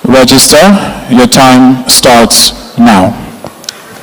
Register. Your time starts now.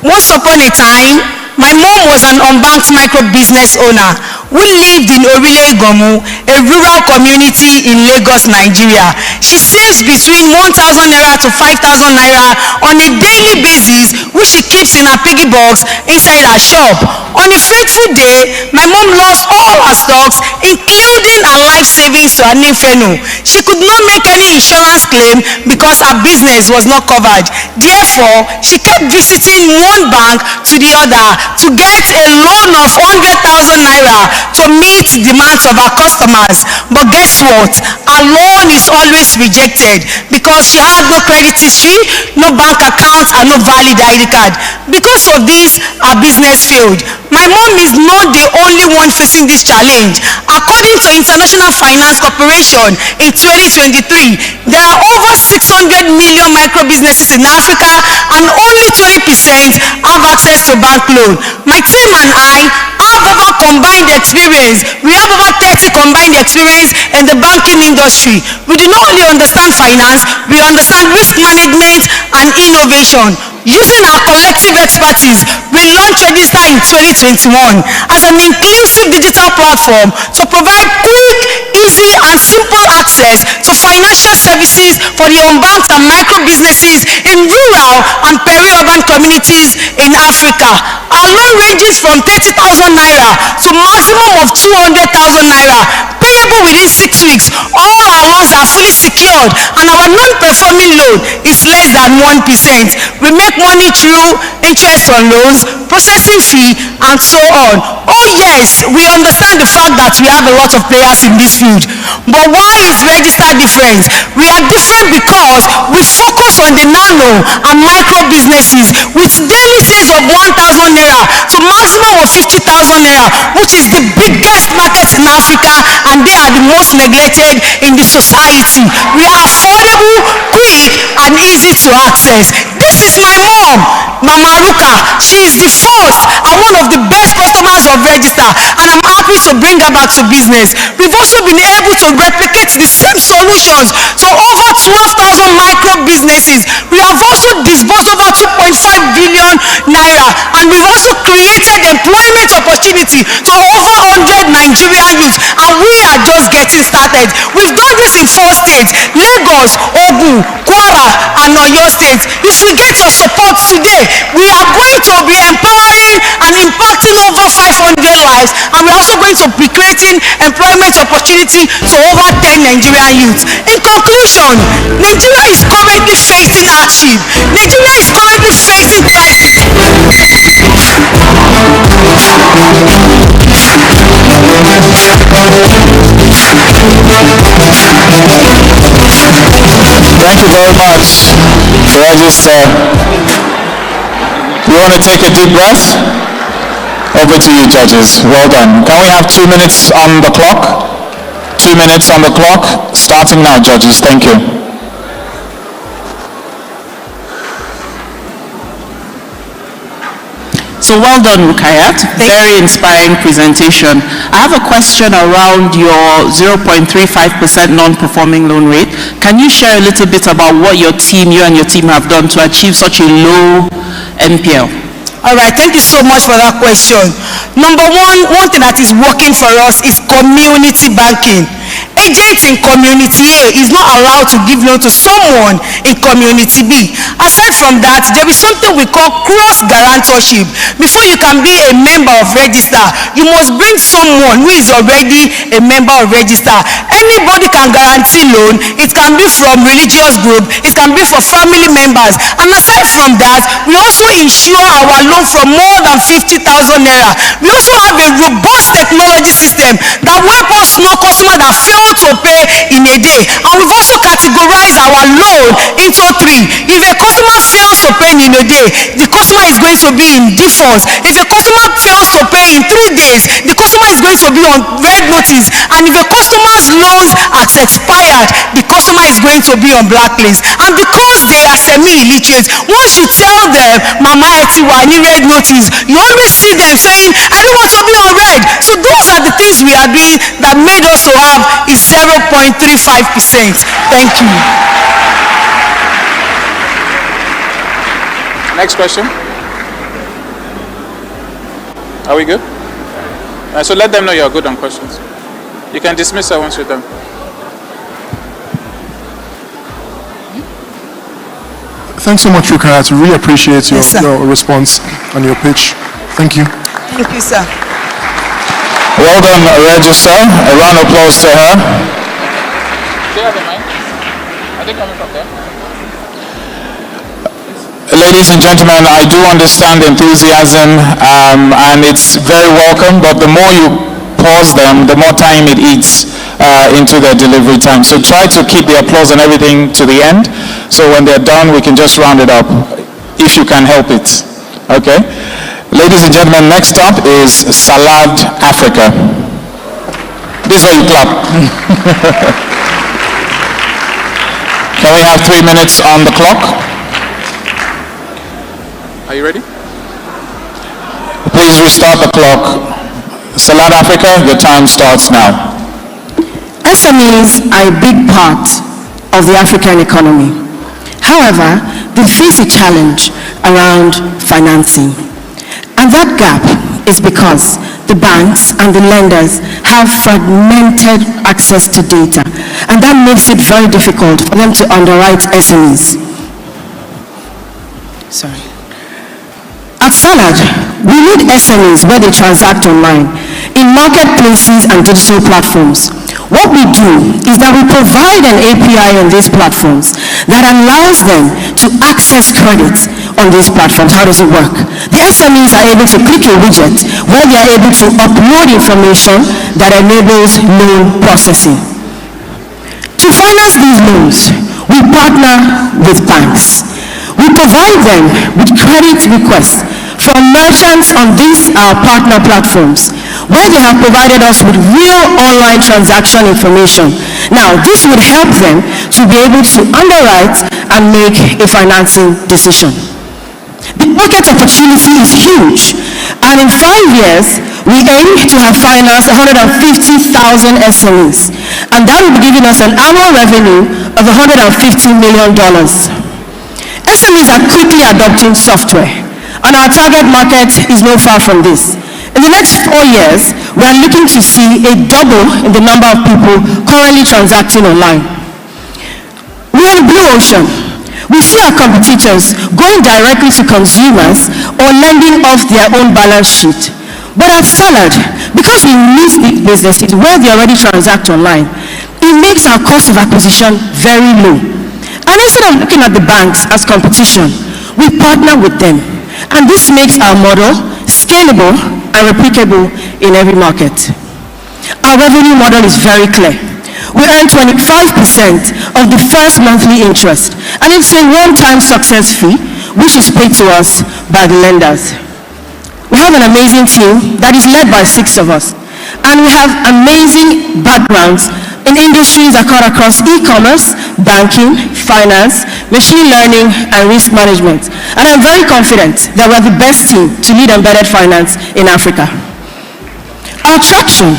Once upon a time, my mom was an unbanked micro-business owner who lived in Orile Igomu, a rural community in Lagos, Nigeria. She saves between 1,000 naira to 5,000 naira on a daily basis, which she keeps in her piggy box inside her shop. On a fateful day, my mom lost all her stocks, including her life savings to an inferno. She could not make any insurance claim because her business was not covered. Therefore, she kept visiting one bank to the other to get a loan of 100,000 naira to meet demands of her customers. But guess what? Her loan is always rejected because she had no credit history, no bank account, and no valid ID card. Because of this, her business failed. My mom is not the only one facing this challenge. According to International Finance Corporation in 2023, there are over 600 million micro businesses in Africa and only 20% have access to bank loan. My team and I have over combined experience. We have over 30 combined experience in the banking industry. We do not only understand finance, we understand risk management and innovation. Using our collective expertise, we launched Regxta in 2021 as an inclusive digital platform to provide quick, easy, and simple access to financial services for the unbanked and micro businesses in rural and peri-urban communities in Africa. Our loan ranges from 30,000 naira to maximum of 200,000 naira, payable within 6 weeks. All our loans are fully secured, and our non-performing loan is less than 1%. We make money through interest on loans, processing fee, and so on. Oh yes, we understand the fact that we have a lot of players in this field. But why is Regxta different? We are different because we focus on the nano and micro businesses with daily sales of 1,000 naira to maximum of 50,000 naira, which is the biggest market in Africa, and they are the most neglected in the society. We are affordable, quick, and easy to access. This is my mom, Mama Ruka. She is the first and one of the best customers of Regxta, and I'm happy to bring her back to business. We've also been able to replicate the same solutions to over 12,000 micro businesses. We have also disbursed over 2.5 billion naira, and we've also created employment opportunity to over 100 Nigerian youths, and we are just getting started. We've done this in 4 states: Lagos, Ogun, Kwara, and Oyo State. If we get your support today, we are going to be empowering and impacting over 500 lives, and we're also going to be creating employment opportunity to over 10 Nigerian youths. In conclusion, Nigeria is currently facing hardship. Nigeria is currently facing crisis. Thank you very much, Regxta. You want to take a deep breath? Over to you, judges. Well done. Can we have 2 minutes on the clock? 2 minutes on the clock. Starting now, judges. Thank you. So well done, Rukayat. Very inspiring presentation. I have a question around your 0.35% non-performing loan rate. Can you share a little bit about what you and your team have done to achieve such a low NPL? All right, thank you so much for that question. Number one thing that is working for us is community banking. Agent in community A is not allowed to give loan to someone in community B. Aside from that, there is something we call cross-guarantorship. Before you can be a member of Regxta, you must bring someone who is already a member of Regxta. Anybody can guarantee loan. It can be from religious group, it can be for family members. And aside from that, we also insure our loan from more than 50,000 naira. We also have a robust technology system that will help us know customers that fail to pay in a day. And we've also categorized our loan into 3. If a customer fails to pay in a day, the customer is going to be in default. If a customer fails to pay in 3 days, the customer is going to be on red notice. And if a customer's loans has expired, the customer is going to be on blacklist. And because they are semi-illiterate, once you tell them, Mama Etiwa, I need red notice, you always see them saying, I don't want to be on red. So those are the things we are doing that made us to have is 0.35%. Thank you. Next question. Are we good? So let them know you're good on questions. You can dismiss her once you're done. Thanks so much, Rukayat. I really appreciate your response and your pitch. Thank you. Thank you, sir. Well done, Regxta. A round of applause to her. Do you have a mic? Are they coming from there? Ladies and gentlemen, I do understand the enthusiasm, and it's very welcome, but the more you pause them, the more time it eats into their delivery time. So try to keep the applause and everything to the end, so when they're done, we can just round it up, if you can help it. Okay? Ladies and gentlemen, next up is Salad Africa. This is where you clap. Can we have 3 minutes on the clock? Are you ready? Please restart the clock. Salad Africa, your time starts now. SMEs are a big part of the African economy. However, they face a challenge around financing. And that gap is because the banks and the lenders have fragmented access to data. And that makes it very difficult for them to underwrite SMEs. Sorry. At Salad, we need SMEs where they transact online, in marketplaces and digital platforms. What we do is that we provide an API on these platforms that allows them to access credit on these platforms. How does it work? The SMEs are able to click a widget where they are able to upload information that enables loan processing. To finance these loans, we partner with banks. We provide them with credit requests from merchants on these partner platforms, where they have provided us with real online transaction information. Now, this would help them to be able to underwrite and make a financing decision. The market opportunity is huge, and in 5 years, we aim to have financed 150,000 SMEs, and that will be giving us an annual revenue of $150 million. SMEs are quickly adopting software, and our target market is not far from this. In the next 4 years, we are looking to see a double in the number of people currently transacting online. We are the blue ocean. We see our competitors going directly to consumers or lending off their own balance sheet. But at Salad, because we meet these businesses where they already transact online, it makes our cost of acquisition very low. And instead of looking at the banks as competition, we partner with them. And this makes our model scalable and replicable in every market. Our revenue model is very clear. We earn 25% of the first monthly interest, and it's a one-time success fee, which is paid to us by the lenders. We have an amazing team that is led by 6 of us, and we have amazing backgrounds in industries that cut across e-commerce, banking, finance, machine learning, and risk management. And I'm very confident that we're the best team to lead embedded finance in Africa. Our traction.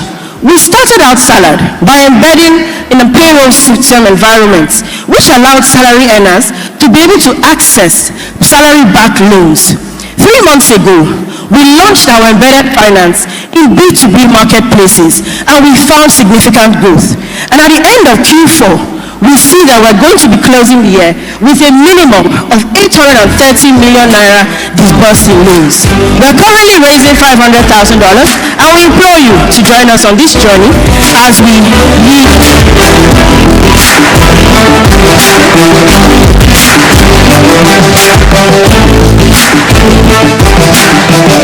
We started out Salad by embedding in a payroll system environment, which allowed salary earners to be able to access salary-backed loans. 3 months ago, we launched our embedded finance in B2B marketplaces, and we found significant growth. And at the end of Q4, we see that we're going to be closing the year with a minimum of 830 million naira disbursed in loans. We're currently raising $500,000, and we implore you to join us on this journey as we lead.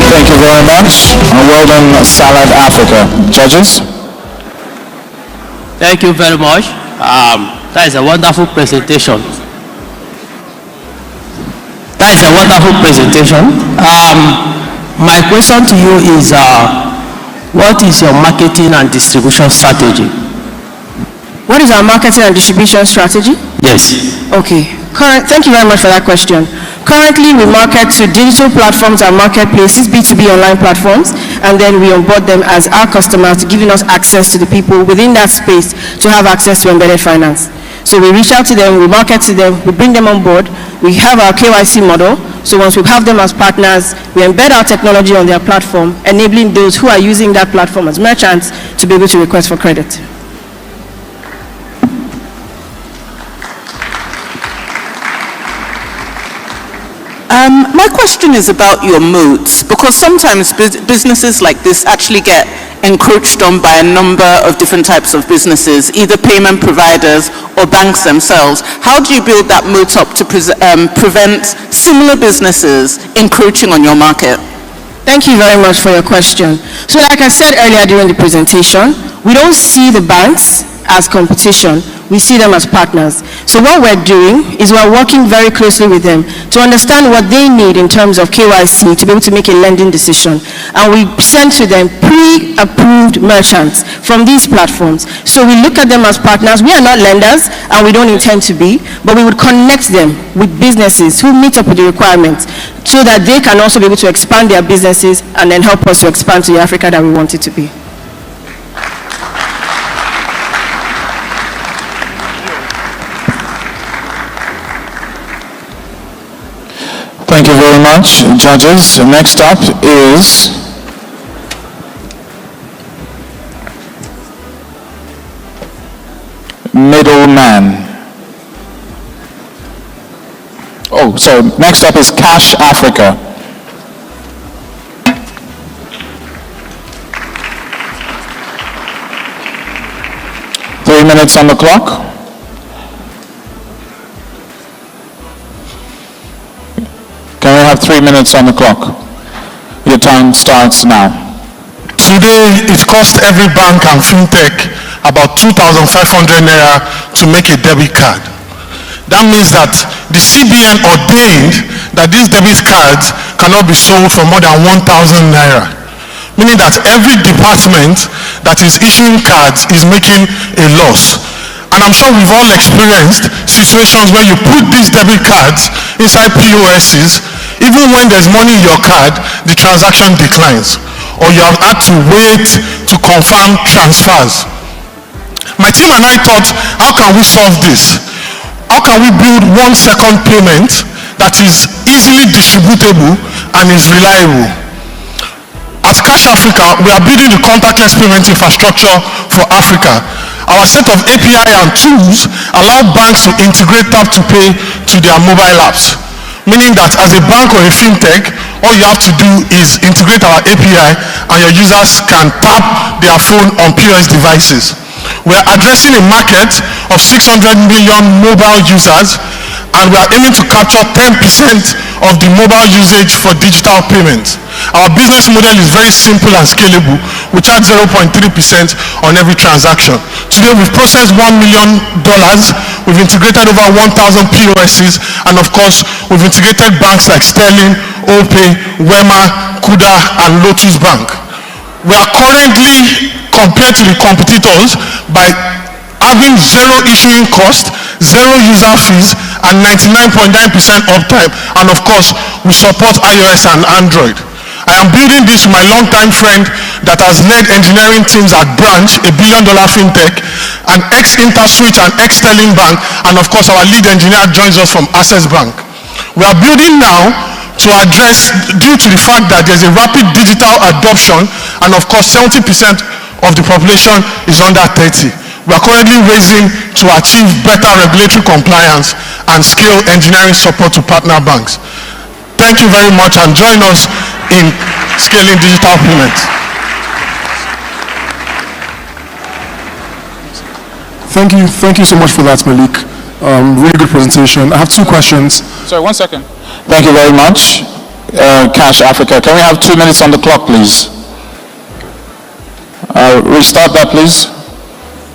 Thank you very much, and well done, Salad Africa. Judges? Thank you very much. That is a wonderful presentation. My question to you is, what is your marketing and distribution strategy? What is our marketing and distribution strategy? Yes. Okay. Thank you very much for that question. Currently, we market to digital platforms and marketplaces, B2B online platforms, and then we onboard them as our customers, giving us access to the people within that space to have access to embedded finance. So we reach out to them, we market to them, we bring them on board, we have our KYC model. So once we have them as partners, we embed our technology on their platform, enabling those who are using that platform as merchants to be able to request for credit. My question is about your moats, because sometimes businesses like this actually get encroached on by a number of different types of businesses, either payment providers or banks themselves. How do you build that moat up to prevent similar businesses encroaching on your market? Thank you very much for your question. So like I said earlier during the presentation, we don't see the banks as competition, we see them as partners. So what we're doing is we're working very closely with them to understand what they need in terms of KYC to be able to make a lending decision. And we send to them pre-approved merchants from these platforms. So we look at them as partners. We are not lenders and we don't intend to be, but we would connect them with businesses who meet up with the requirements so that they can also be able to expand their businesses and then help us to expand to the Africa that we want it to be. Thank you very much, judges. Next up is Middleman. Oh, so next up is Cash Africa. Three minutes on the clock. Can we have 3 minutes on the clock? Your time starts now. Today, it costs every bank and fintech about 2,500 naira to make a debit card. That means that the CBN ordained that these debit cards cannot be sold for more than 1,000 naira. Meaning that every department that is issuing cards is making a loss. And I'm sure we've all experienced situations where you put these debit cards inside POSs, even when there's money in your card, the transaction declines, or you have had to wait to confirm transfers. My team and I thought, how can we solve this? How can we build 1 second payment that is easily distributable and is reliable? At Cash Africa, we are building the contactless payment infrastructure for Africa. Our set of API and tools allow banks to integrate tap to pay to their mobile apps. Meaning that as a bank or a fintech, all you have to do is integrate our API and your users can tap their phone on POS devices. We're addressing a market of 600 million mobile users, and we are aiming to capture 10% of the mobile usage for digital payments. Our business model is very simple and scalable. We charge 0.3% on every transaction. Today we've processed $1 million, we've integrated over 1,000 POSs, and of course we've integrated banks like Sterling, Opay, Wema, Kuda, and Lotus Bank. We are currently, compared to the competitors, by having zero issuing cost, zero user fees, and 99.9% uptime, and of course we support iOS and Android. I am building this with my longtime friend that has led engineering teams at Branch, a $1 billion fintech, an ex-InterSwitch and ex-Sterling Bank, and of course our lead engineer joins us from Access Bank. We are building now to address, due to the fact that there's a rapid digital adoption, and of course 70% of the population is under 30. We are currently raising to achieve better regulatory compliance and scale engineering support to partner banks. Thank you very much, and join us in scaling digital payments. Thank you so much for that, Malik. Really good presentation. I have 2 questions. Sorry, 1 second. Thank you very much, Cash Africa. Can we have 2 minutes on the clock, please? Restart that, please.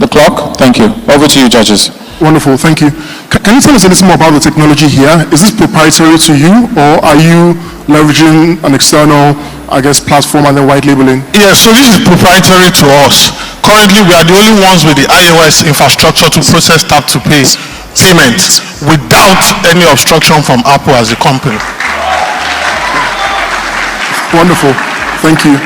The clock. Thank you. Over to you, judges. Wonderful, thank you. Can you tell us a little more about the technology here? Is this proprietary to you, or are you leveraging an external, platform and then white labeling? Yeah, so this is proprietary to us. Currently, we are the only ones with the iOS infrastructure to process tap-to-pay payments without any obstruction from Apple as a company. Wonderful, thank you.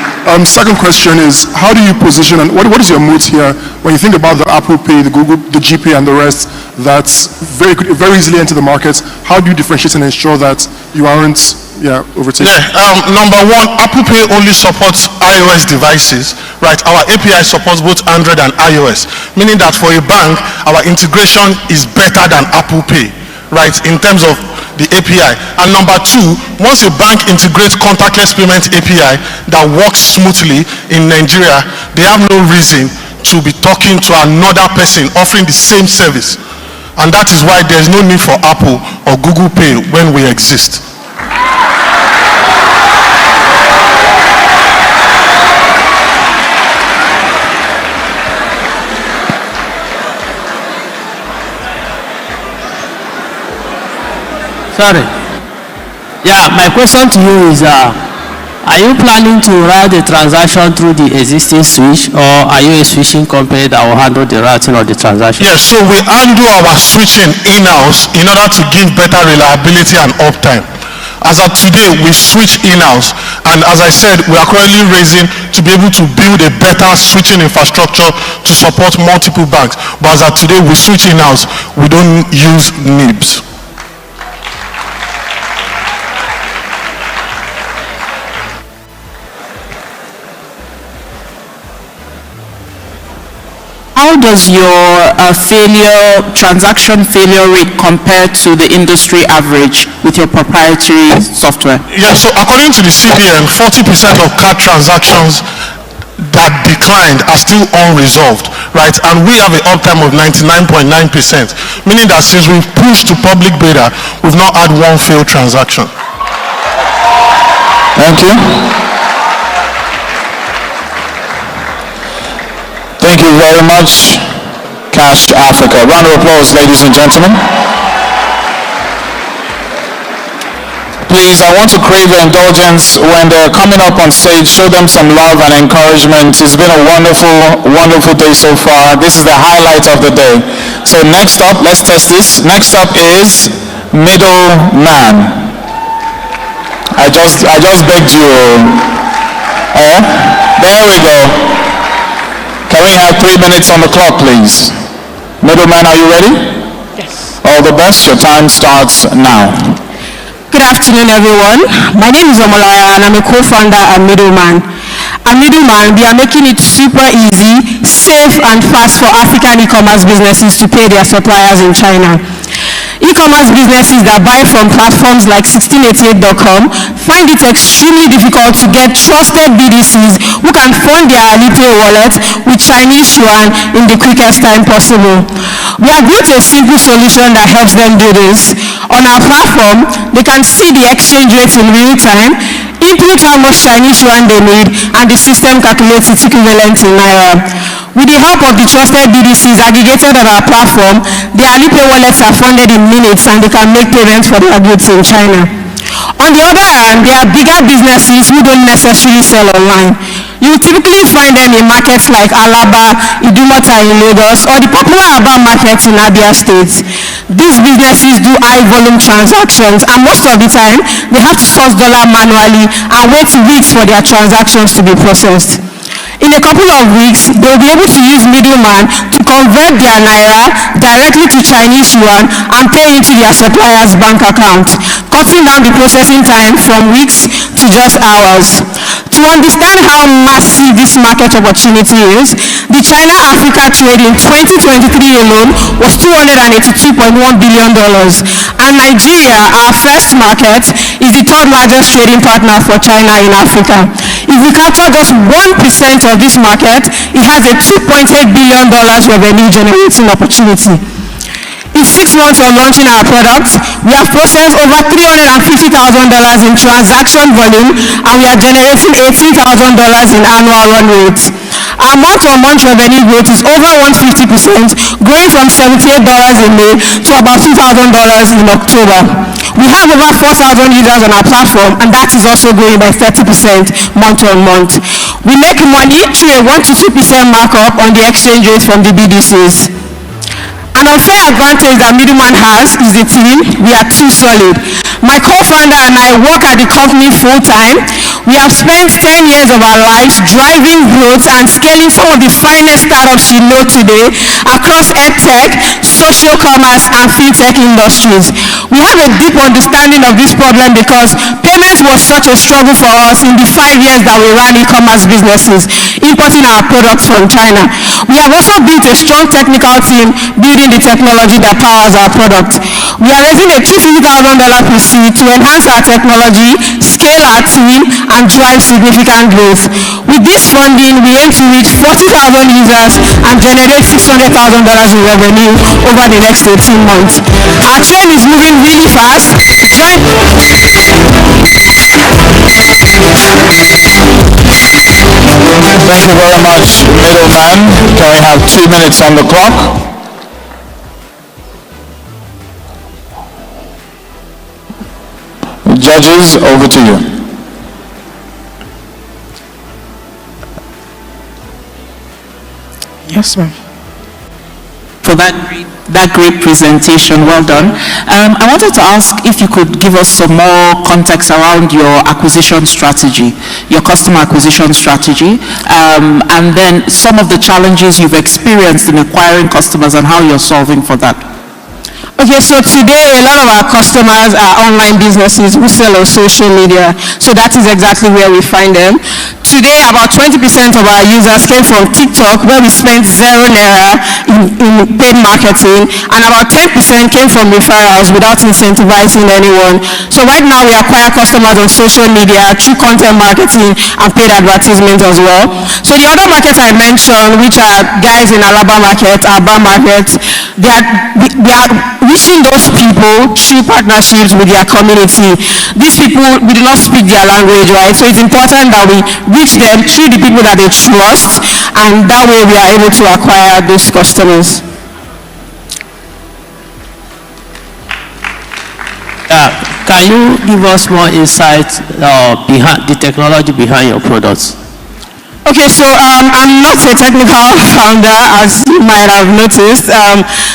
Second question is, how do you position, and what is your moat here when you think about the Apple Pay, the Google, the GPay, and the rest? that very easily enter the market? How do you differentiate and ensure that you aren't overtaken? Number one, Apple Pay only supports iOS devices, right? Our API supports both Android and iOS, meaning that for a bank, our integration is better than Apple Pay, right, in terms of the API. And number two, once a bank integrates contactless payment API that works smoothly in Nigeria, they have no reason to be talking to another person offering the same service. And that is why there is no need for Apple or Google Pay when we exist. Sorry. Yeah, my question to you is, are you planning to route the transaction through the existing switch, or are you a switching company that will handle the routing of the transaction? Yes, so we handle our switching in-house in order to give better reliability and uptime. As of today, we switch in-house, and as I said, we are currently raising to be able to build a better switching infrastructure to support multiple banks. But as of today, we switch in-house. We don't use NIBs. How does your transaction failure rate compare to the industry average with your proprietary software? Yeah, so according to the CBN, 40% of card transactions that declined are still unresolved, right? And we have an uptime of 99.9%, meaning that since we've pushed to public beta, we've not had one failed transaction. Thank you. Thank you very much, Cash Africa. Round of applause, ladies and gentlemen. Please, I want to crave your indulgence when they're coming up on stage. Show them some love and encouragement. It's been a wonderful, wonderful day so far. This is the highlight of the day. So next up, let's test this. Next up is Middleman. I just begged you. There we go. Can we have 3 minutes on the clock, please? Middleman, are you ready? Yes. All the best. Your time starts now. Good afternoon, everyone. My name is Omolaya, and I'm a co-founder at Middleman. At Middleman, we are making it super easy, safe, and fast for African e-commerce businesses to pay their suppliers in China. E-commerce businesses that buy from platforms like 1688.com find it extremely difficult to get trusted BDCs who can fund their Alipay wallet with Chinese yuan in the quickest time possible. We have built a simple solution that helps them do this. On our platform, they can see the exchange rates in real time, input how much Chinese yuan they need, and the system calculates its equivalent in Naira. With the help of the trusted BDCs aggregated on our platform, their Alipay wallets are funded in minutes and they can make payments for their goods in China. On the other hand, there are bigger businesses who don't necessarily sell online. You will typically find them in markets like Alaba, Idumota in Lagos, or the popular Aba market in Abia State. These businesses do high volume transactions, and most of the time, they have to source dollar manually and wait weeks for their transactions to be processed. In a couple of weeks, they will be able to use Middleman to convert their Naira directly to Chinese yuan and pay into their supplier's bank account, cutting down the processing time from weeks to just hours. To understand how massive this market opportunity is, the China-Africa trade in 2023 alone was $282.1 billion, and Nigeria, our first market, is the third largest trading partner for China in Africa. If we capture just 1% of this market, it has a $2.8 billion revenue generating opportunity. In 6 months of launching our product, we have processed over $350,000 in transaction volume, and we are generating $18,000 in annual run rates. Our month-on-month revenue growth is over 150%, growing from $78 in May to about $2,000 in October. We have over 4,000 users on our platform, and that is also growing by 30% month-on-month. We make money through a 1 to 2% markup on the exchange rate from the BDCs. An unfair advantage that Middleman has is the team. We are too solid. My co-founder and I work at the company full-time. We have spent 10 years of our lives driving growth and scaling some of the finest startups you know today across EdTech, social commerce, and fintech industries. We have a deep understanding of this problem because payments was such a struggle for us in the 5 years that we ran e-commerce businesses, importing our products from China. We have also built a strong technical team building the technology that powers our product. We are raising a $250,000 pre-seed to enhance our technology, scale our team, and drive significant growth. With this funding, we aim to reach 40,000 users and generate $600,000 in revenue over the next 18 months. Our train is moving really fast. Thank you very much, Middleman. Can we have 2 minutes on the clock? Judges, over to you. Yes, ma'am. For that great presentation, well done. I wanted to ask if you could give us some more context around your acquisition strategy, your customer acquisition strategy, and then some of the challenges you've experienced in acquiring customers and how you're solving for that. Okay, so today a lot of our customers are online businesses who sell on social media. So that is exactly where we find them. Today, about 20% of our users came from TikTok, where we spent ₦0 in paid marketing, and about 10% came from referrals without incentivizing anyone. So right now, we acquire customers on social media through content marketing and paid advertisements as well. So the other markets I mentioned, which are guys in Alaba market, Aba market, they are reaching those people through partnerships with their community. These people, we do not speak their language, right? So it's important that we reach them through the people that they trust, and that way we are able to acquire those customers. Can you give us more insight behind the technology behind your products? Okay, so I'm not a technical founder, as you might have noticed.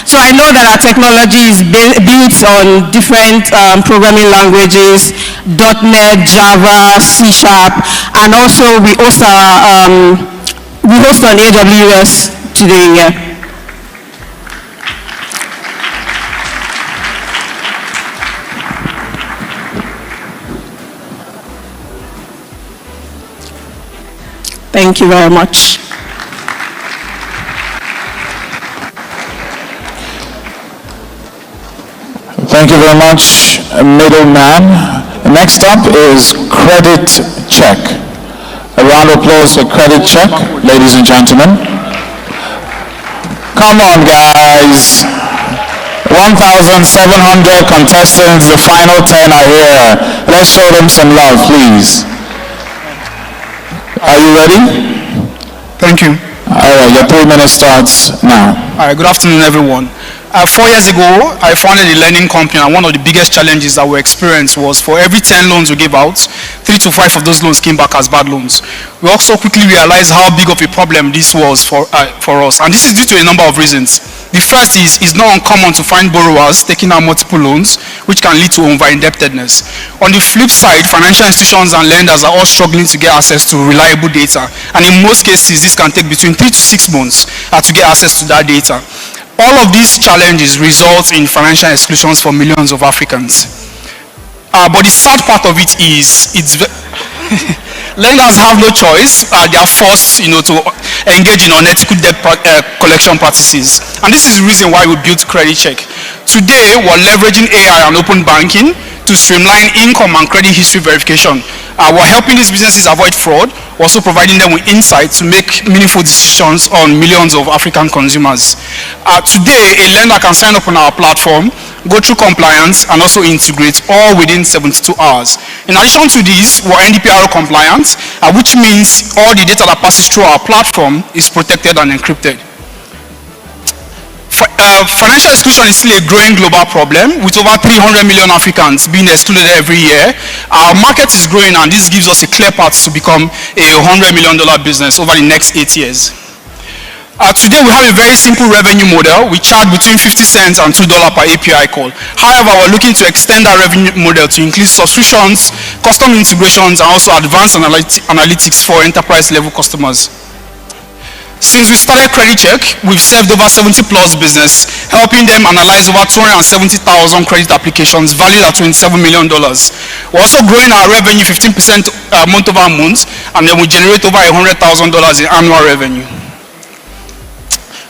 So I know that our technology is built on different programming languages, .NET, Java, C#, and also we host on AWS today. Yeah. Thank you very much. Thank you very much, Middleman. Next up is Credit Check. A round of applause for Credit Check, ladies and gentlemen. Come on, guys. 1,700 contestants, the final 10 are here. Let's show them some love, please. Are you ready? Thank you. All right, your 3 minutes starts now. All right, good afternoon, everyone. 4 years ago, I founded a lending company, and one of the biggest challenges that we experienced was for every 10 loans we gave out, 3 to 5 of those loans came back as bad loans. We also quickly realized how big of a problem this was for us, and this is due to a number of reasons. The first is it's not uncommon to find borrowers taking out multiple loans, which can lead to over-indebtedness. On the flip side, financial institutions and lenders are all struggling to get access to reliable data, and in most cases, this can take between 3 to 6 months to get access to that data. All of these challenges result in financial exclusions for millions of Africans. But the sad part of it is, lenders have no choice. They are forced, to engage in unethical debt collection practices. And this is the reason why we built Credit Check. Today, we're leveraging AI and open banking to streamline income and credit history verification. We're helping these businesses avoid fraud, also providing them with insight to make meaningful decisions on millions of African consumers. Today, a lender can sign up on our platform, go through compliance, and also integrate all within 72 hours. In addition to this, we're NDPR compliant, which means all the data that passes through our platform is protected and encrypted. Financial exclusion is still a growing global problem, with over 300 million Africans being excluded every year. Our market is growing, and this gives us a clear path to become a $100 million business over the next 8 years. Today we have a very simple revenue model. We charge between 50 cents and $2 per API call. However, we're looking to extend our revenue model to include subscriptions, custom integrations, and also advanced analytics for enterprise level customers. Since we started Credit Check, we've served over 70 plus business, helping them analyze over 270,000 credit applications valued at $27 million. We're also growing our revenue 15% month over month, and then we generate over $100,000 in annual revenue.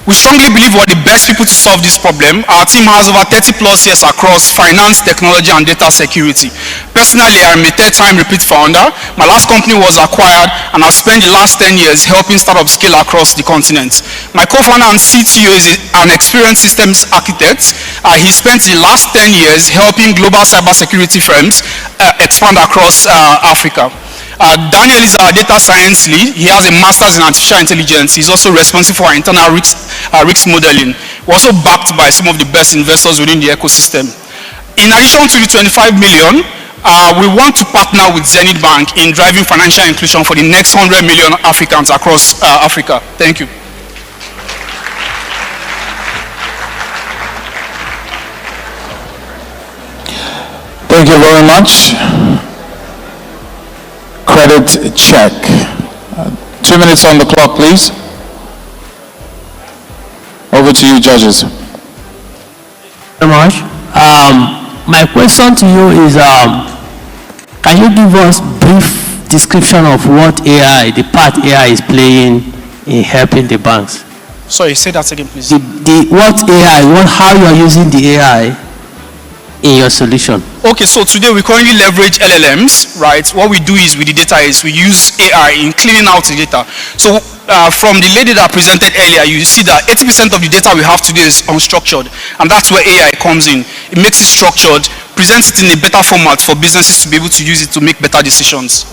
We strongly believe we're the best people to solve this problem. Our team has over 30 plus years across finance, technology, and data security. Personally, I'm a third-time repeat founder. My last company was acquired, and I've spent the last 10 years helping startups scale across the continent. My co-founder and CTO is an experienced systems architect. He spent the last 10 years helping global cybersecurity firms expand across Africa. Daniel is our data science lead. He has a master's in artificial intelligence. He's also responsible for our internal risk modeling. We're also backed by some of the best investors within the ecosystem. In addition to the 25 million, we want to partner with Zenith Bank in driving financial inclusion for the next 100 million Africans across Africa. Thank you. Thank you very much. Credit check. 2 minutes on the clock, please. Over to you, judges. Very much. My question to you is, can you give us brief description of what AI, the part AI is playing in helping the banks? Sorry, say that again, please. How you are using the AI in your solution? Okay, so today we currently leverage LLMs, right? What we do is with the data is we use AI in cleaning out the data. So from the lady that presented earlier, you see that 80% of the data we have today is unstructured, and that's where AI comes in. It makes it structured, presents it in a better format for businesses to be able to use it to make better decisions.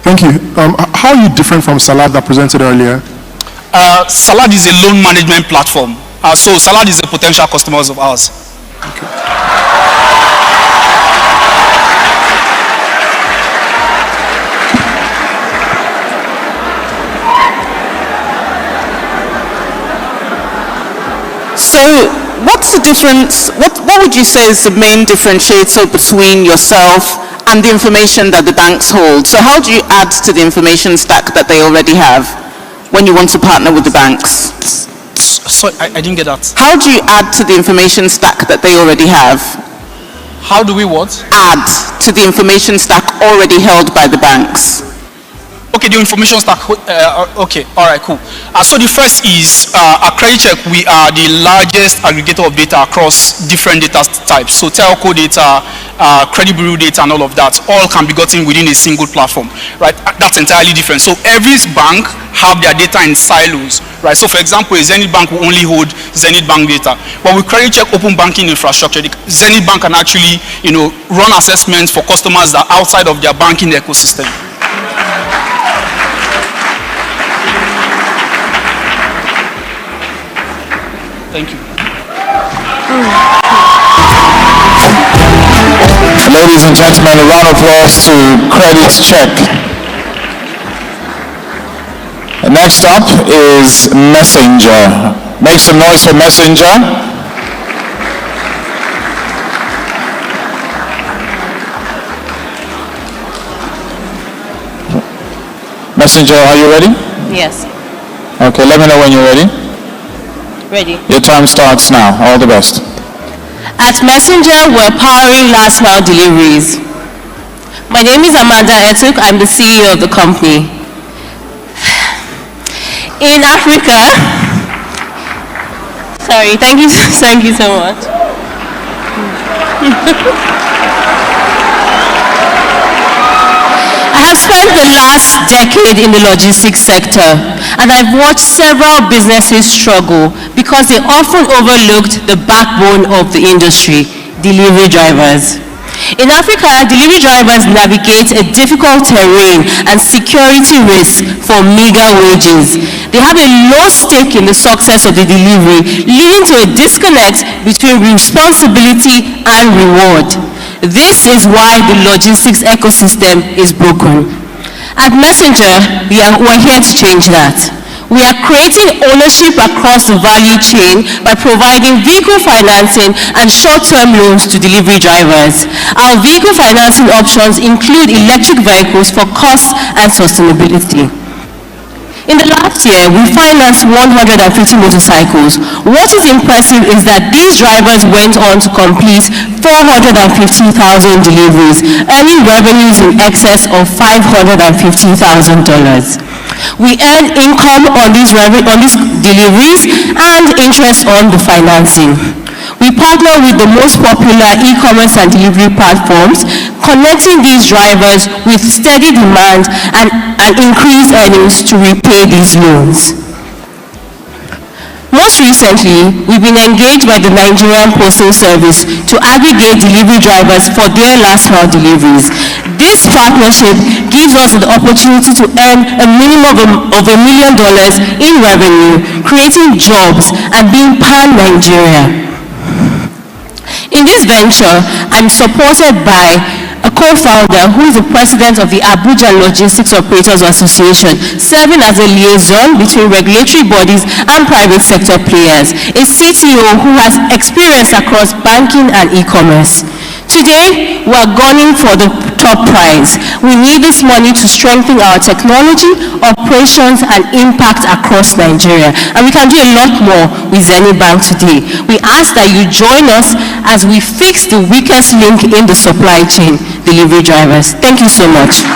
Thank you. How are you different from Salad that presented earlier? Salad is a loan management platform. So Salad is a potential customers of ours. Okay. So what's the difference, what would you say is the main differentiator between yourself and the information that the banks hold? So how do you add to the information stack that they already have when you want to partner with the banks? Sorry, I didn't get that. How do you add to the information stack that they already have? How do we what? Add to the information stack already held by the banks. Okay, the information stack, okay, all right, cool. So the first is, at Credit Check, we are the largest aggregator of data across different data types. So telco data, credit bureau data, and all of that, all can be gotten within a single platform, right? That's entirely different. So every bank have their data in silos, right? So for example, a Zenith Bank will only hold Zenith Bank data. But with Credit Check open banking infrastructure, Zenith Bank can actually, run assessments for customers that are outside of their banking ecosystem. Thank you. Ladies and gentlemen, a round of applause to Credit Check. Next up is Messenger. Make some noise for Messenger. Messenger, are you ready? Yes. Okay, let me know when you're ready. Ready. Your time starts now. All the best. At Messenger, we're powering last mile deliveries. My name is Amanda Etuk. I'm the CEO of the company. In Africa, sorry, thank you so much. I have spent the last decade in the logistics sector, and I've watched several businesses struggle because they often overlooked the backbone of the industry, delivery drivers. In Africa, delivery drivers navigate a difficult terrain and security risks for meager wages. They have a low stake in the success of the delivery, leading to a disconnect between responsibility and reward. This is why the logistics ecosystem is broken. At Messenger, we're here to change that. We are creating ownership across the value chain by providing vehicle financing and short-term loans to delivery drivers. Our vehicle financing options include electric vehicles for cost and sustainability. In the last year, we financed 150 motorcycles. What is impressive is that these drivers went on to complete 450,000 deliveries, earning revenues in excess of $550,000. We earn income on these deliveries and interest on the financing. We partner with the most popular e-commerce and delivery platforms, connecting these drivers with steady demand and increased earnings to repay these loans. Most recently, we've been engaged by the Nigerian Postal Service to aggregate delivery drivers for their last mile deliveries. This partnership gives us the opportunity to earn a minimum of $1 million in revenue, creating jobs and being pan-Nigeria. In this venture, I'm supported by a co-founder who is the president of the Abuja Logistics Operators Association, serving as a liaison between regulatory bodies and private sector players, a CTO who has experience across banking and e-commerce. Today, we are gunning for the top prize. We need this money to strengthen our technology, operations, and impact across Nigeria. And we can do a lot more with Zenith Bank today. We ask that you join us as we fix the weakest link in the supply chain, delivery drivers. Thank you so much.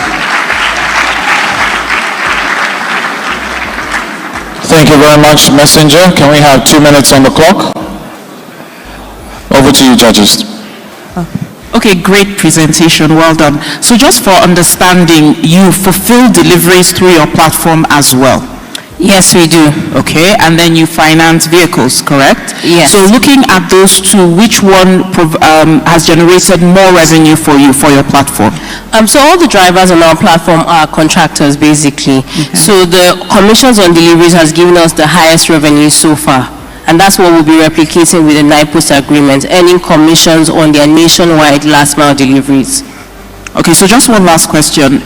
Thank you very much, Messenger. Can we have 2 minutes on the clock? Over to you, judges. Okay, great presentation, well done. So just for understanding, you fulfill deliveries through your platform as well? Yes, we do. Okay, and then you finance vehicles, correct? Yes. So looking at those two, which one has generated more revenue for you, for your platform? So all the drivers on our platform are contractors, basically. Okay. So the commissions on deliveries has given us the highest revenue so far. And that's what we'll be replicating with the NIPOS agreement, earning commissions on their nationwide last mile deliveries. Okay, so just one last question.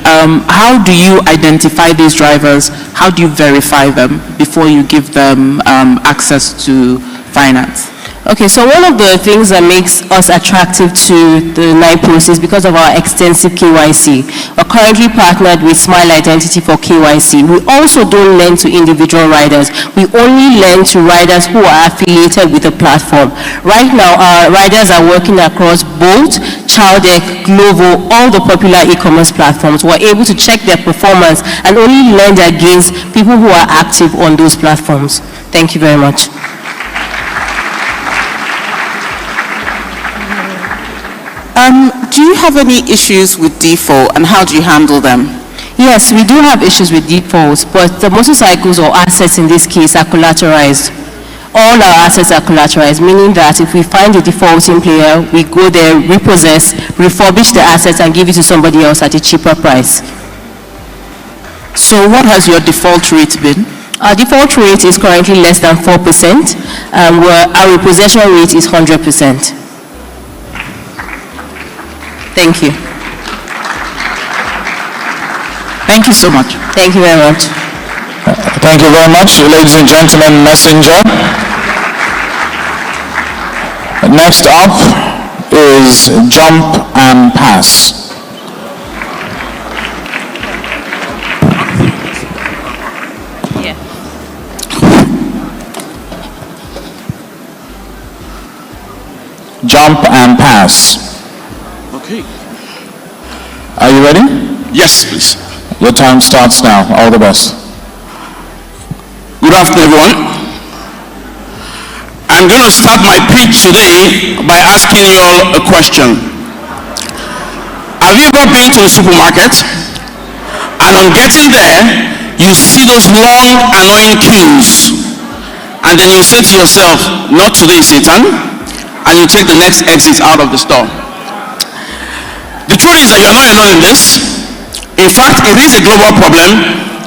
How do you identify these drivers? How do you verify them before you give them access to finance? Okay, so one of the things that makes us attractive to the NIPOS is because of our extensive KYC. We're currently partnered with Smile Identity for KYC. We also don't lend to individual riders. We only lend to riders who are affiliated with the platform. Right now, our riders are working across Bolt, Chowdeck, Kitovu, all the popular e-commerce platforms. We're able to check their performance and only lend against people who are active on those platforms. Thank you very much. Do you have any issues with default, and how do you handle them? Yes, we do have issues with defaults, but the motorcycles or assets in this case are collateralized. All our assets are collateralized, meaning that if we find a defaulting player, we go there, repossess, refurbish the assets, and give it to somebody else at a cheaper price. So what has your default rate been? Our default rate is currently less than 4%, where our repossession rate is 100%. Thank you. Thank you so much. Thank you very much. Thank you very much, ladies and gentlemen. Messenger. Next up is Jump and Pass. Jump and Pass. Okay. Are you ready? Yes, please. Your time starts now. All the best. Good afternoon, everyone. I'm going to start my pitch today by asking you all a question. Have you ever been to the supermarket and on getting there, you see those long, annoying queues, and then you say to yourself, not today, Satan, and you take the next exit out of the store? The truth is that you're not alone in this. In fact, it is a global problem,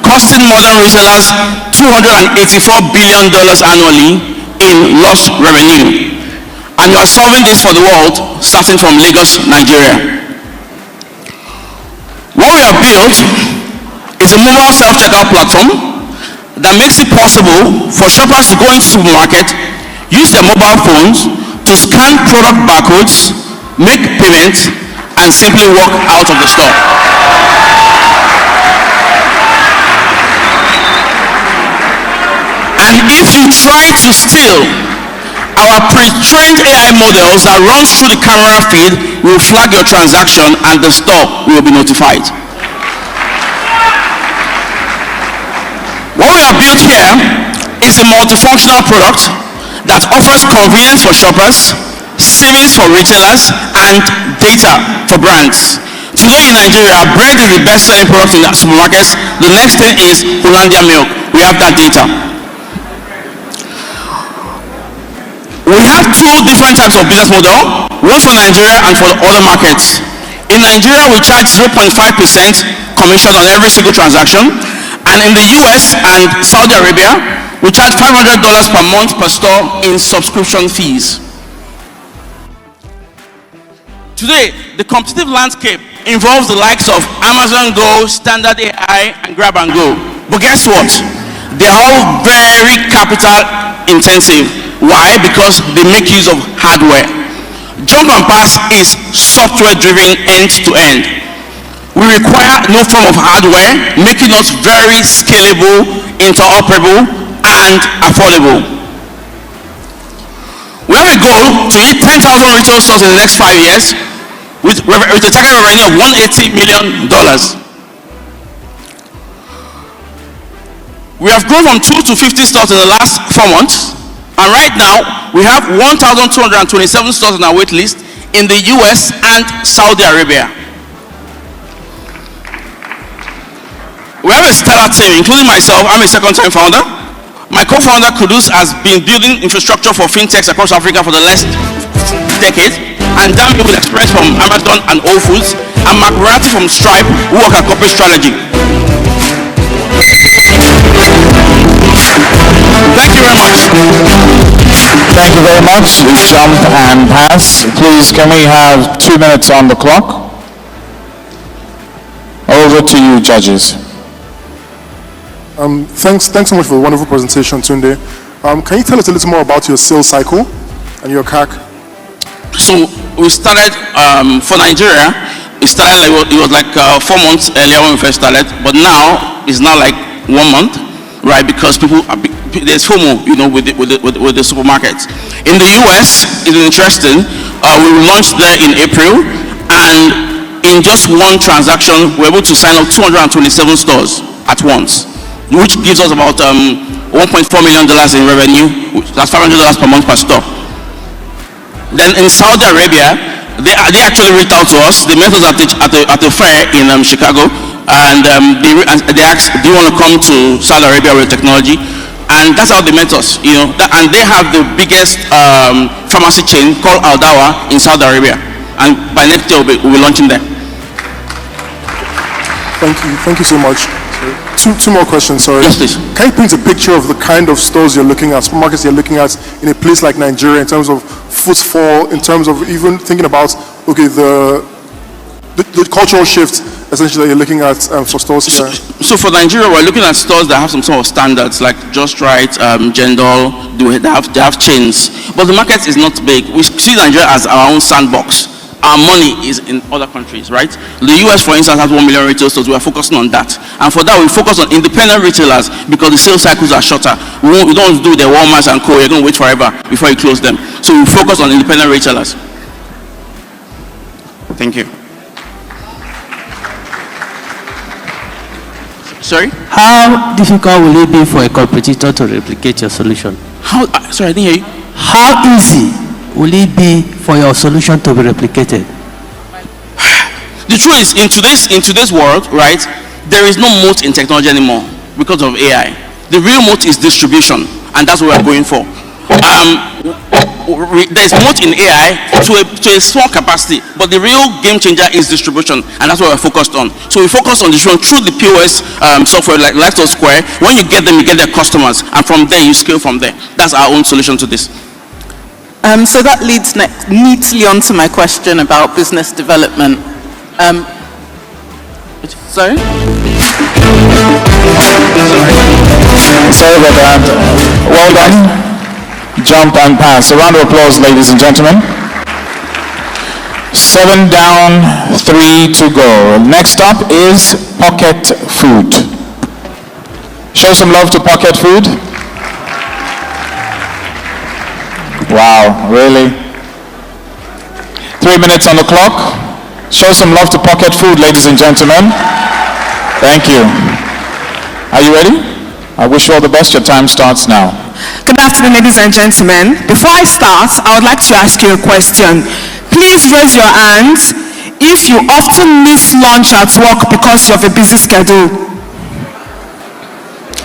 costing modern retailers $284 billion annually in lost revenue. And you are solving this for the world, starting from Lagos, Nigeria. What we have built is a mobile self-checkout platform that makes it possible for shoppers to go into supermarket, use their mobile phones to scan product barcodes, make payments, and simply walk out of the store. And if you try to steal our pre-trained AI models that runs through the camera feed, will flag your transaction and the store will be notified. What we have built here is a multifunctional product that offers convenience for shoppers, savings for retailers, and data for brands. Today in Nigeria, bread is the best-selling product in the supermarkets. The next thing is Hollandia milk. We have that data. We have two different types of business model, one for Nigeria and for the other markets. In Nigeria, we charge 0.5% commission on every single transaction, and in the US and Saudi Arabia, we charge $500 per month per store in subscription fees. Today, the competitive landscape involves the likes of Amazon Go, Standard AI, and Grab and Go. But guess what? They are all very capital intensive. Why? Because they make use of hardware. Jump and Pass is software driven end to end. We require no form of hardware, making us very scalable, interoperable, and affordable. We have a goal to hit 10,000 retail stores in the next 5 years with a target revenue of $180 million. We have grown from 2 to 50 stores in the last 4 months. And right now, we have 1,227 stores on our wait list in the US and Saudi Arabia. We have a stellar team, including myself. I'm a second-time founder. My co-founder, Kudus, has been building infrastructure for fintechs across Africa for the last decade. And Dami, with experience from Amazon and Whole Foods. And Mark Verratti from Stripe, who work at corporate strategy. Thank you very much. Thank you very much. Jump and Pass. Please, can we have 2 minutes on the clock? Over to you, judges. Thanks so much for a wonderful presentation, Tunde. Can you tell us a little more about your sales cycle and your CAC? So we started for Nigeria. It was like 4 months earlier when we first started, but now it's now like 1 month, right? Because there's FOMO, with the supermarkets. In the US, it's interesting. We launched there in April, and in just one transaction, we're able to sign up 227 stores at once, which gives us about $1.4 million in revenue. That's $500 per month per store. Then in Saudi Arabia, they actually reached out to us. They met us at the fair in Chicago, and they asked, "Do you want to come to Saudi Arabia with technology?" And that's how they met us, and they have the biggest pharmacy chain called Al Dawa in Saudi Arabia. And by next year, we'll be launching there. Thank you so much. Two more questions, sorry. Yes, please. Can you paint a picture of the kind of stores you're looking at, supermarkets you're looking at in a place like Nigeria in terms of footfall, in terms of even thinking about, the cultural shift essentially that you're looking at for stores here? So for Nigeria, we're looking at stores that have some sort of standards, like Just Right, Jendol. They have chains, but the market is not big. We see Nigeria as our own sandbox. Our money is in other countries, right? The US, for instance, has 1 million retail stores. We are focusing on that, and for that, we focus on independent retailers because the sales cycles are shorter. We don't do the Walmarts and Co. You're going to wait forever before you close them. So we focus on independent retailers. Thank you. Sorry? How difficult will it be for a competitor to replicate your solution? Sorry, I didn't hear you. How easy will it be for your solution to be replicated? The truth is, in today's world, right, there is no moat in technology anymore because of AI. The real moat is distribution, and that's what we're going for. There's moat in AI to a small capacity, but the real game changer is distribution, and that's what we're focused on. So we focus on distribution through the POS software like Lifestyle Square. When you get them, you get their customers, and from there you scale from there. That's our own solution to this. So that leads neatly onto my question about business development. Sorry? Sorry about that. Well done. Jump and pass. A round of applause, ladies and gentlemen. 7 down, 3 to go. Next up is pocket food. Show some love to pocket food. Wow, really? 3 minutes on the clock. Show some love to pocket food, ladies and gentlemen. Thank you. Are you ready? I wish you all the best. Your time starts now. Good afternoon, ladies and gentlemen. Before I start, I would like to ask you a question. Please raise your hands if you often miss lunch at work because of a busy schedule.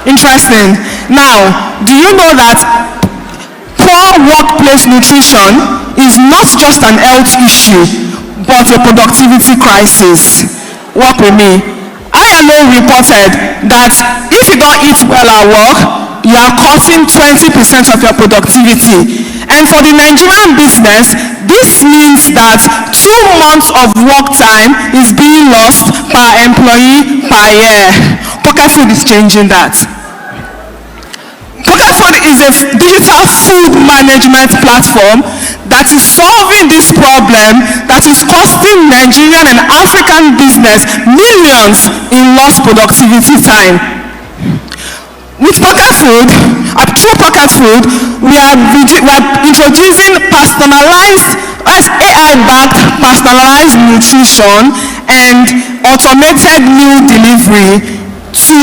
Interesting. Now, do you know that poor workplace nutrition is not just an health issue, but a productivity crisis? Work with me. ILO reported that if you don't eat well at work, you are cutting 20% of your productivity. And for the Nigerian business, this means that 2 months of work time is being lost per employee per year. Pocket Food is changing that. Pocket Food is a digital food management platform that is solving this problem that is costing Nigerian and African business millions in lost productivity time. With Pocket Food, through Pocket Food, we are introducing personalized, AI-backed personalized nutrition and automated meal delivery to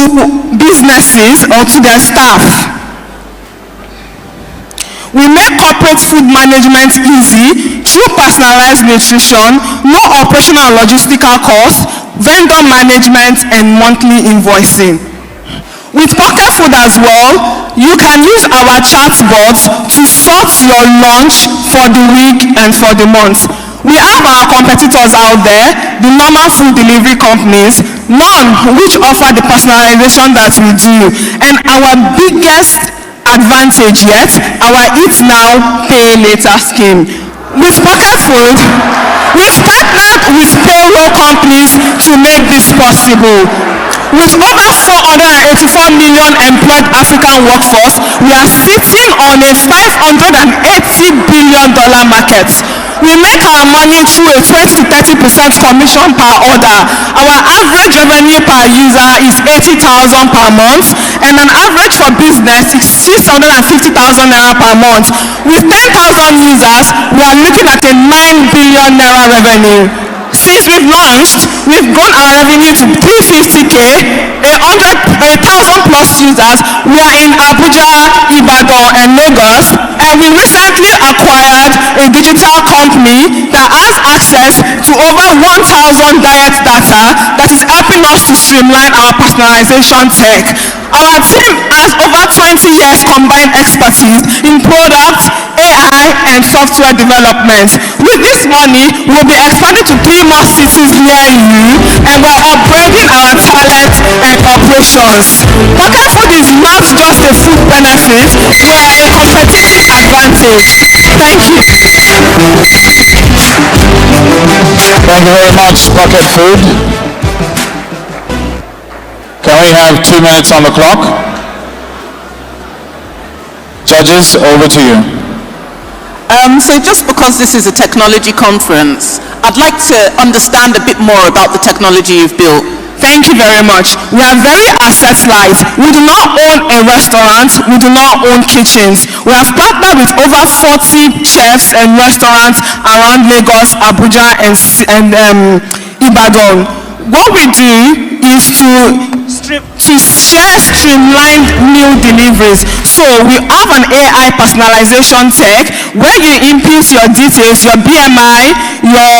businesses or to their staff. We make corporate food management easy through personalized nutrition, no operational and logistical costs, vendor management, and monthly invoicing. With Pocket Food as well, you can use our chatbots to sort your lunch for the week and for the month. We have our competitors out there, the normal food delivery companies, none which offer the personalization that we do. And our biggest advantage yet, our Eat Now, Pay Later scheme. With Pocket Food, we've partnered with payroll companies to make this possible. With over 484 million employed African workforce, we are sitting on a $580 billion market. We make our money through a 20 to 30% commission per order. Our average revenue per user is 80,000 per month, and an average for business is 650,000 naira per month. With 10,000 users, we are looking at a 9 billion naira revenue. Since we've launched, we've grown our revenue to 350K, 1,000 plus users. We are in Abuja, Ibadan, and Lagos, and we recently acquired a digital company that has access to over 1,000 diet data that is helping us to streamline our personalization tech. Our team has over 20 years combined expertise in product, AI, and software development. With this money, we'll be expanding to 3 more cities near you, and we're upgrading our talent and operations. Pocket Food is not just a food benefit, we are a competitive advantage. Thank you. Thank you very much, Pocket Food. Can we have 2 minutes on the clock? Judges, over to you. So just because this is a technology conference, I'd like to understand a bit more about the technology you've built. Thank you very much. We are very asset light. We do not own a restaurant. We do not own kitchens. We have partnered with over 40 chefs and restaurants around Lagos, Abuja, and Ibadan. What we do is to share streamlined meal deliveries. So we have an AI personalization tech where you input your details, your BMI, your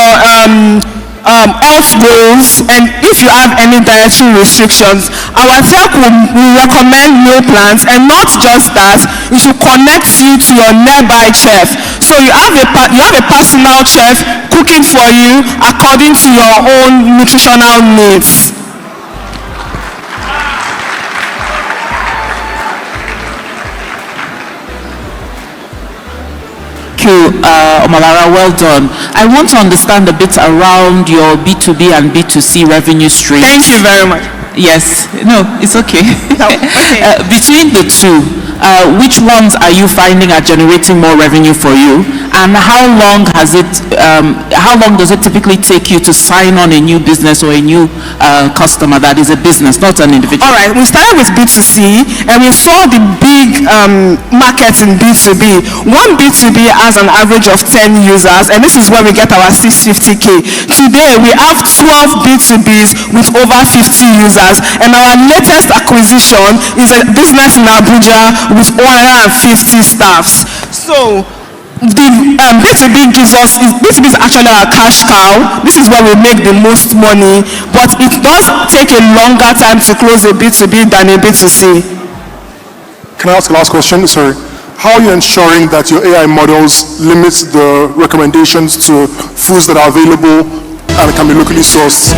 health goals, and if you have any dietary restrictions. Our tech will recommend meal plans, and not just that, it should connect you to your nearby chef. So you have a personal chef cooking for you according to your own nutritional needs. Thank you, Omalara, well done. I want to understand a bit around your B2B and B2C revenue streams. Thank you very much. Yes, no, it's okay. No, okay. Between the two, which ones are you finding are generating more revenue for you, and how long does it typically take you to sign on a new business or a new customer that is a business, not an individual? All right, we started with B2C, and we saw the big markets in B2B. One B2B has an average of 10 users, and this is where we get our 650K. Today, we have 12 B2Bs with over 50 users, and our latest acquisition is a business in Abuja with 150 staffs. So the B2B gives us, B2B is actually our cash cow. This is where we make the most money, but it does take a longer time to close a B2B than a B2C. Can I ask a last question? Sorry. How are you ensuring that your AI models limit the recommendations to foods that are available and can be locally sourced?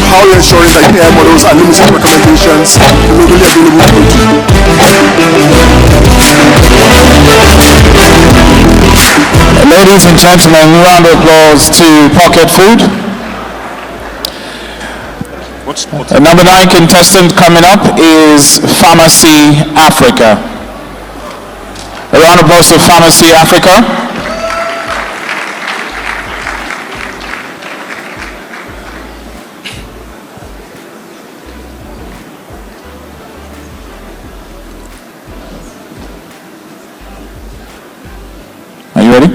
How are you ensuring that your AI models are limiting recommendations to locally available food? Ladies and gentlemen, round of applause to Pocket Food. The number 9 contestant coming up is Pharmacy Africa. A round of applause to Pharmacy Africa. Are you ready?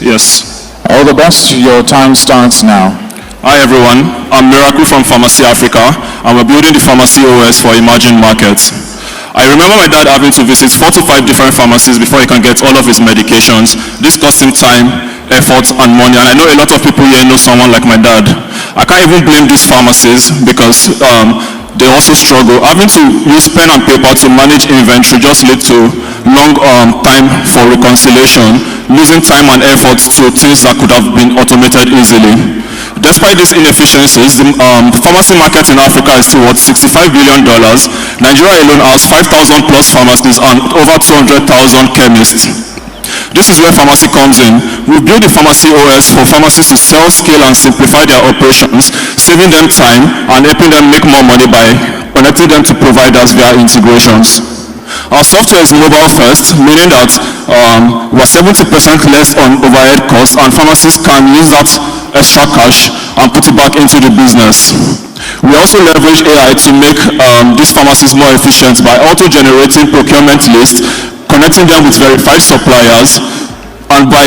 Yes. All the best. Your time starts now. Hi everyone, I'm Miracle from Pharmacy Africa, and we're building the Pharmacy OS for emerging markets. I remember my dad having to visit 4 to 5 different pharmacies before he can get all of his medications. This cost him time, effort, and money, and I know a lot of people here know someone like my dad. I can't even blame these pharmacies because they also struggle. Having to use pen and paper to manage inventory just leads to long time for reconciliation, losing time and effort to things that could have been automated easily. Despite these inefficiencies, the pharmacy market in Africa is worth $65 billion. Nigeria alone has 5,000 plus pharmacies and over 200,000 chemists. This is where pharmacy comes in. We build the Pharmacy OS for pharmacies to sell, scale, and simplify their operations, saving them time and helping them make more money by connecting them to providers via integrations. Our software is mobile first, meaning that we're 70% less on overhead costs, and pharmacists can use that extra cash and put it back into the business. We also leverage AI to make these pharmacies more efficient by auto-generating procurement lists, connecting them with verified suppliers, and by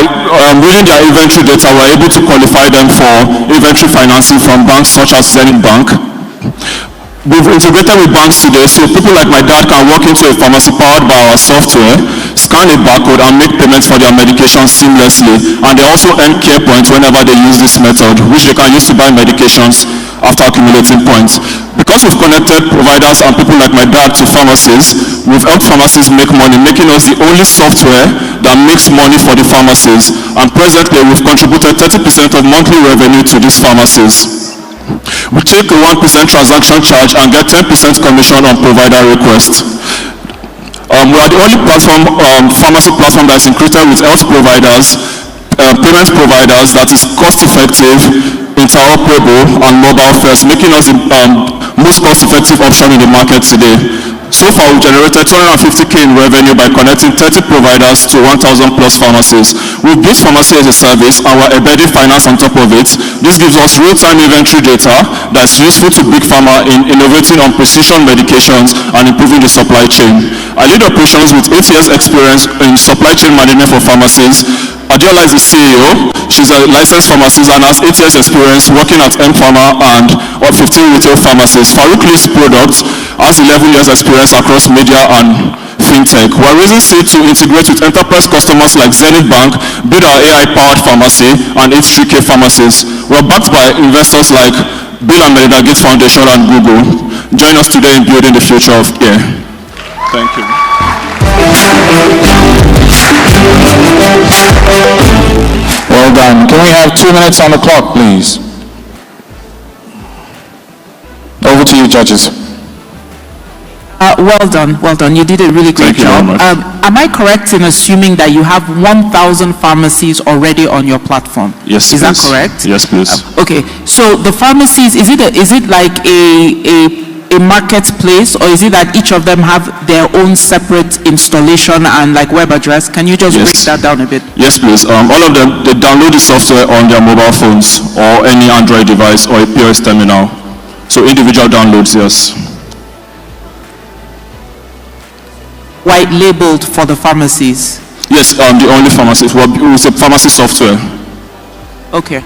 reading their inventory data, we're able to qualify them for inventory financing from banks such as Zenith Bank. We've integrated with banks today, so people like my dad can walk into a pharmacy powered by our software, scan a barcode, and make payments for their medication seamlessly. And they also earn care points whenever they use this method, which they can use to buy medications after accumulating points. Because we've connected providers and people like my dad to pharmacies, we've helped pharmacies make money, making us the only software that makes money for the pharmacies. And presently, we've contributed 30% of monthly revenue to these pharmacies. We take a 1% transaction charge and get 10% commission on provider requests. We are the only platform, pharmacy platform that is integrated with health providers, payment providers that is cost-effective, interoperable, and mobile first, making us the most cost-effective option in the market today. So far, we've generated 250K in revenue by connecting 30 providers to 1,000 plus pharmacies. We've built pharmacy as a service, and we're embedding finance on top of it. This gives us real-time inventory data that's useful to big pharma in innovating on precision medications and improving the supply chain. I lead operations with 8 years experience in supply chain management for pharmacies. Adiola is the CEO. She's a licensed pharmacist and has 8 years experience working at M-Pharma and 15 retail pharmacies. Farouk Lee's products has 11 years experience across media and fintech. We're raising seed to integrate with enterprise customers like Zenith Bank, build our AI-powered pharmacy, and 83K pharmacies. We're backed by investors like Bill and Melinda Gates Foundation and Google. Join us today in building the future of care. Thank you. Well done. Can we have 2 minutes on the clock, please? Over to you, judges. Well done, well done. You did a really great job. Am I correct in assuming that you have 1,000 pharmacies already on your platform? Yes, Is that correct? Yes, please. Okay, so the pharmacies, is it like a marketplace, or is it that each of them have their own separate installation and like web address? Can you just break that down a bit? Yes, please. All of them, they download the software on their mobile phones or any Android device or a POS terminal. So individual downloads, yes. White labeled for the pharmacies? Yes, the only pharmacies. Well, it's a pharmacy software. Okay.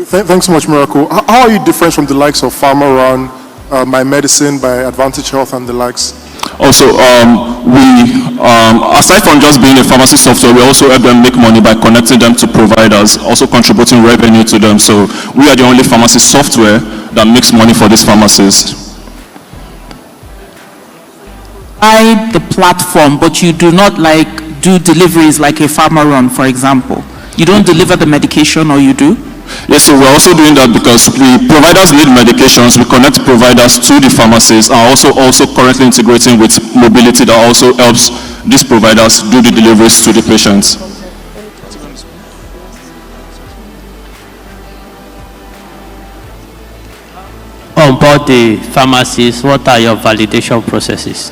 Thanks so much, Miracle. How are you different from the likes of PharmaRun, My Medicine by Advantage Health and the likes? Also, aside from just being a pharmacy software, we also help them make money by connecting them to providers, also contributing revenue to them. So we are the only pharmacy software that makes money for these pharmacists. By the platform, but you do not do deliveries like a PharmaRun, for example. You don't deliver the medication, or you do? Yes, so we're also doing that because the providers need medications. We connect providers to the pharmacies, and also currently integrating with mobility that also helps these providers do the deliveries to the patients. On board the pharmacies, what are your validation processes?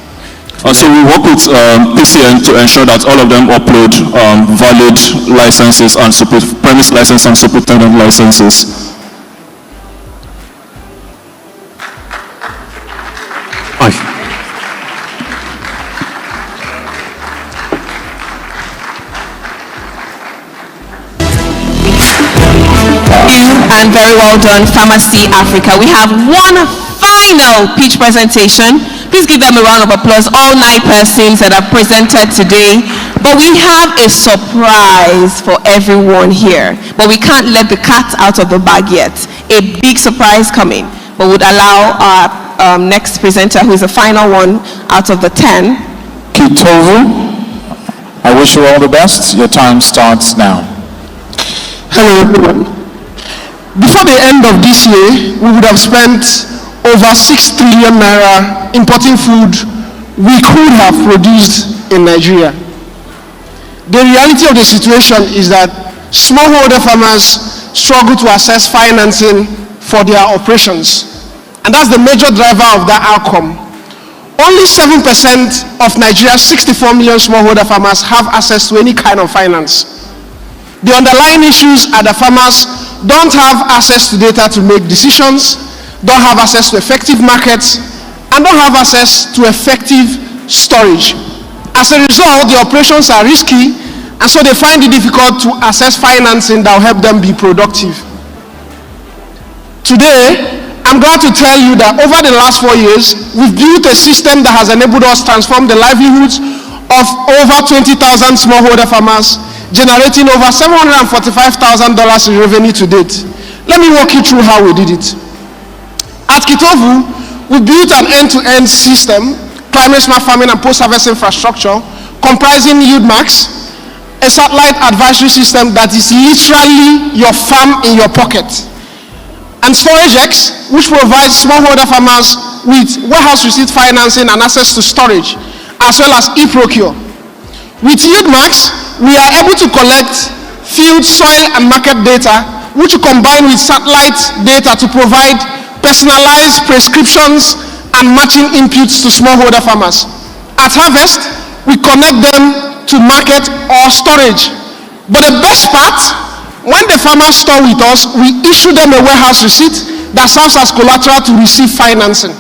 So we work with PCN to ensure that all of them upload valid licenses and premise license and superintendent licenses. And very well done, Pharmacy Africa. We have one final pitch presentation. Please give them a round of applause, all 9 persons that are presented today. But we have a surprise for everyone here. But we can't let the cat out of the bag yet. A big surprise coming. But would allow our next presenter, who is the final one out of the 10. Kitovu, I wish you all the best. Your time starts now. Hello everyone. Before the end of this year, we would have spent over 6 trillion naira importing food we could have produced in Nigeria. The reality of the situation is that smallholder farmers struggle to access financing for their operations. And that's the major driver of that outcome. Only 7% of Nigeria's 64 million smallholder farmers have access to any kind of finance. The underlying issues are the farmers don't have access to data to make decisions, don't have access to effective markets, and don't have access to effective storage. As a result, the operations are risky, and so they find it difficult to access financing that will help them be productive. Today, I'm glad to tell you that over the last 4 years, we've built a system that has enabled us to transform the livelihoods of over 20,000 smallholder farmers, generating over $745,000 in revenue to date. Let me walk you through how we did it. At Kitovu, we built an end-to-end system, climate smart farming and post-harvest infrastructure, comprising YieldMax, a satellite advisory system that is literally your farm in your pocket, and StorageX, which provides smallholder farmers with warehouse receipt financing and access to storage, as well as e-procure. With YieldMax, we are able to collect field, soil, and market data, which we combine with satellite data to provide personalized prescriptions and matching inputs to smallholder farmers. At harvest, we connect them to market or storage. But the best part, when the farmers store with us, we issue them a warehouse receipt that serves as collateral to receive financing.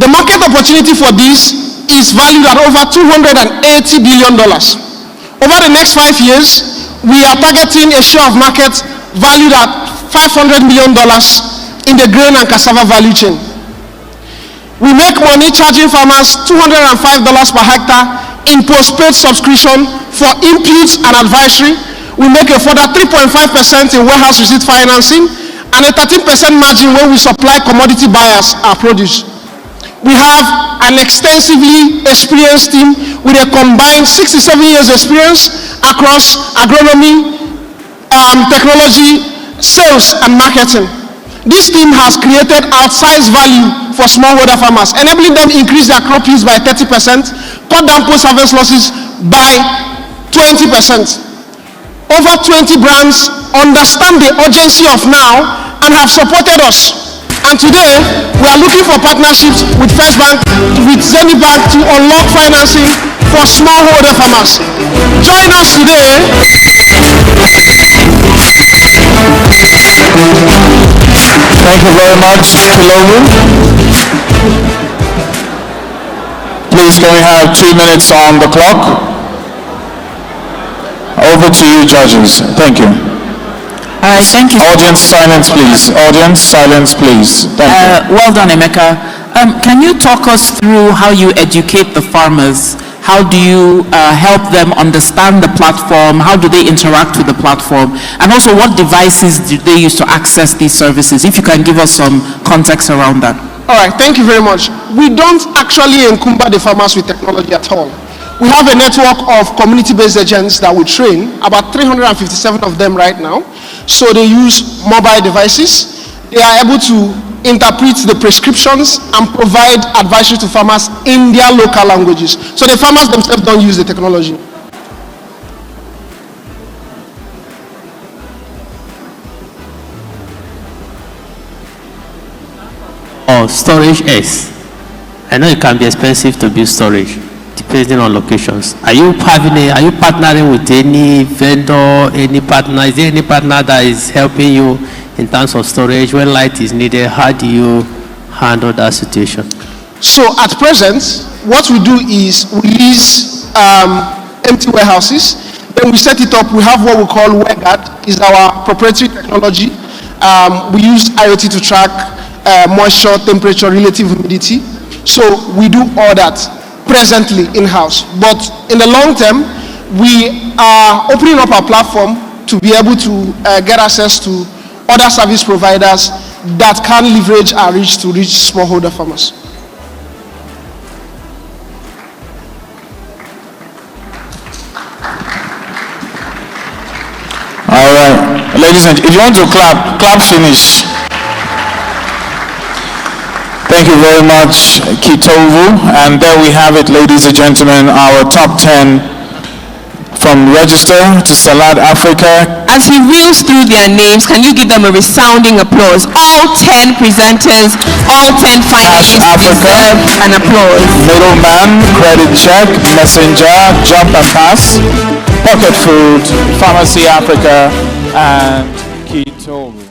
The market opportunity for this is valued at over $280 billion. Over the next 5 years, we are targeting a share of market valued at $500 million in the grain and cassava value chain. We make money charging farmers $205 per hectare in postpaid subscription for inputs and advisory. We make a further 3.5% in warehouse receipt financing and a 13% margin when we supply commodity buyers our produce. We have an extensively experienced team with a combined 67 years experience across agronomy, technology, sales, and marketing. This team has created outsized value for smallholder farmers, enabling them increase their crop yields by 30%, cut down post-harvest losses by 20%. Over 20 brands understand the urgency of now and have supported us. And today, we are looking for partnerships with First Bank, with Zenith Bank to unlock financing for smallholder farmers. Join us today. Thank you very much, Kitovu. Please, can we have 2 minutes on the clock? Over to you, judges. Thank you. Thank you. Audience silence, please. Audience silence, please. Thank you. Well done, Emeka. Can you talk us through how you educate the farmers? How do you help them understand the platform? How do they interact with the platform? And also, what devices do they use to access these services? If you can give us some context around that. All right, thank you very much. We don't actually encumber the farmers with technology at all. We have a network of community-based agents that we train, about 357 of them right now. So they use mobile devices. They are able to interpret the prescriptions and provide advisory to farmers in their local languages. So the farmers themselves don't use the technology. Oh, storage is. I know it can be expensive to build storage, depending on locations. Are you partnering with any vendor, any partner? Is there any partner that is helping you in terms of storage when light is needed? How do you handle that situation? So at present, what we do is we lease empty warehouses. Then we set it up. We have what we call WeGuard, is our proprietary technology. We use IoT to track moisture, temperature, relative humidity. So we do all that presently in-house. But in the long term, we are opening up our platform to be able to get access to other service providers that can leverage our reach to reach smallholder farmers. All right, ladies and if you want to clap finish. Thank you very much, Kitovu. And there we have it, ladies and gentlemen, our top 10 from Regxta to Salad Africa. As he reels through their names, can you give them a resounding applause? All 10 presenters, all 10 finalists deserve an applause. Middleman, Credit Check, Messenger, Jump and Pass, Pocket Food, Pharmacy Africa, and Kitovu.